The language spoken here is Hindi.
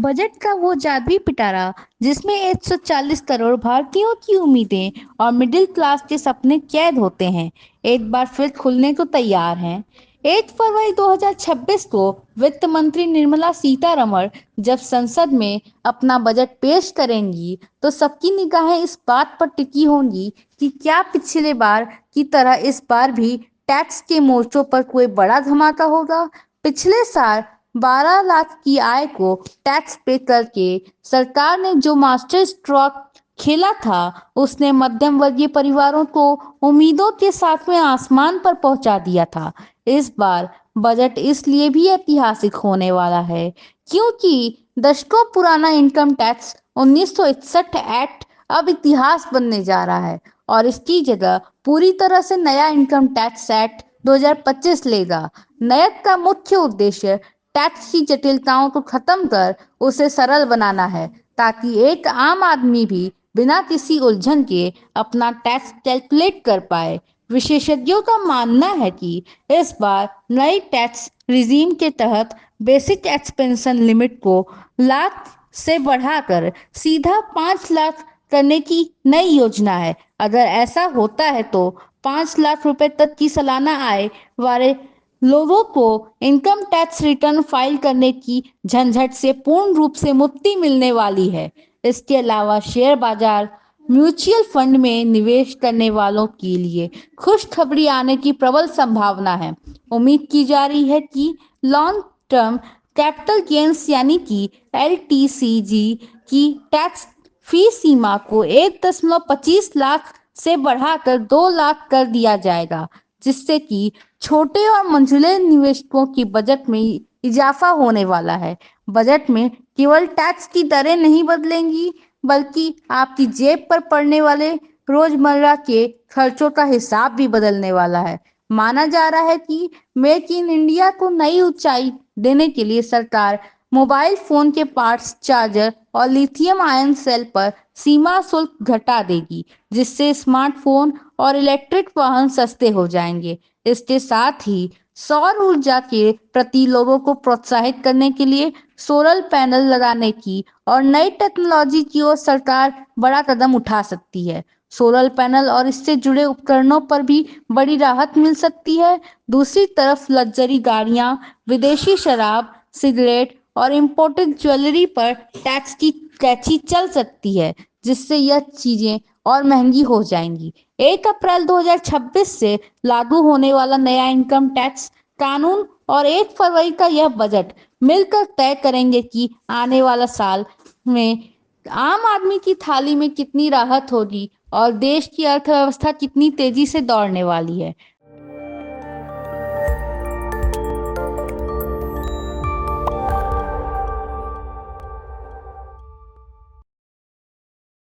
बजट का वो जादुई पिटारा जिसमें 140 करोड़ भारतीयों की उम्मीदें और मिडिल क्लास के सपने कैद होते हैं, एक बार फिर खुलने को तैयार हैं। 1 फरवरी 2026 को वित्त मंत्री निर्मला सीतारमण जब संसद में अपना बजट पेश करेंगी, तो सबकी निगाहें इस बात पर टिकी होंगी कि क्या पिछले बार की तरह इस बार भी टैक्स के मोर्चों पर कोई बड़ा धमाका होगा। पिछले साल 12 लाख की आय को टैक्स पे करके सरकार ने जो मास्टर स्ट्रोक खेला था, उसने मध्यम वर्गीय परिवारों को उम्मीदों के साथ में आसमान पर पहुंचा दिया था। इस बार बजट इसलिए भी ऐतिहासिक होने वाला है क्योंकि दशकों पुराना इनकम टैक्स 1961 एक्ट अब इतिहास बनने जा रहा है और इसकी जगह पूरी तरह से नया इनकम टैक्स एक्ट 2025 लेगा। नए का मुख्य उद्देश्य टैक्स की जटिलताओं को खत्म कर उसे सरल बनाना है, ताकि एक आम आदमी भी बिना किसी उलझन के अपना टैक्स कैलकुलेट कर पाए। विशेषज्ञों का मानना है कि इस बार नई टैक्स रिजीम के तहत बेसिक एक्सपेंशन लिमिट को लाख से बढ़ाकर सीधा 5 लाख करने की नई योजना है। अगर ऐसा होता है तो 5 लाख रुपए तक की सालाना आय वाले लोगों को इनकम टैक्स रिटर्न फाइल करने की झंझट से पूर्ण रूप से मुक्ति मिलने वाली है। इसके अलावा शेयर बाजार, म्यूचुअल फंड में निवेश करने वालों के लिए खुशखबरी आने की प्रबल संभावना है। उम्मीद की जा रही है कि लॉन्ग टर्म कैपिटल गेन्स यानी कि एलटीसीजी की टैक्स फी सीमा को 1.25 लाख से बढ़ाकर 2 लाख कर दिया जाएगा, जिससे कि छोटे और मंझले निवेशकों की बजट में इजाफा होने वाला है। बजट में केवल टैक्स की दरें नहीं बदलेंगी, बल्कि आपकी जेब पर पड़ने वाले रोजमर्रा के खर्चों का हिसाब भी बदलने वाला है। माना जा रहा है कि मेक इन इंडिया को नई ऊंचाई देने के लिए सरकार मोबाइल फोन के पार्ट्स, चार्जर और लिथियम आयन सेल पर सीमा शुल्क घटा देगी, जिससे स्मार्टफोन और इलेक्ट्रिक वाहन सस्ते हो जाएंगे। इसके साथ ही सौर ऊर्जा के प्रति लोगों को प्रोत्साहित करने के लिए सोलर पैनल लगाने की और नई टेक्नोलॉजी की ओर सरकार बड़ा कदम उठा सकती है। सोलर पैनल और इससे जुड़े उपकरणों पर भी बड़ी राहत मिल सकती है। दूसरी तरफ लग्जरी गाड़ियां, विदेशी शराब, सिगरेट और इम्पोर्टेड ज्वेलरी पर टैक्स की कैची चल सकती है, जिससे यह चीजें और महंगी हो जाएंगी। 1 अप्रैल 2026 से लागू होने वाला नया इनकम टैक्स कानून और 1 फरवरी का यह बजट मिलकर तय करेंगे कि आने वाला साल में आम आदमी की थाली में कितनी राहत होगी और देश की अर्थव्यवस्था कितनी तेजी से दौड़ने वाली है।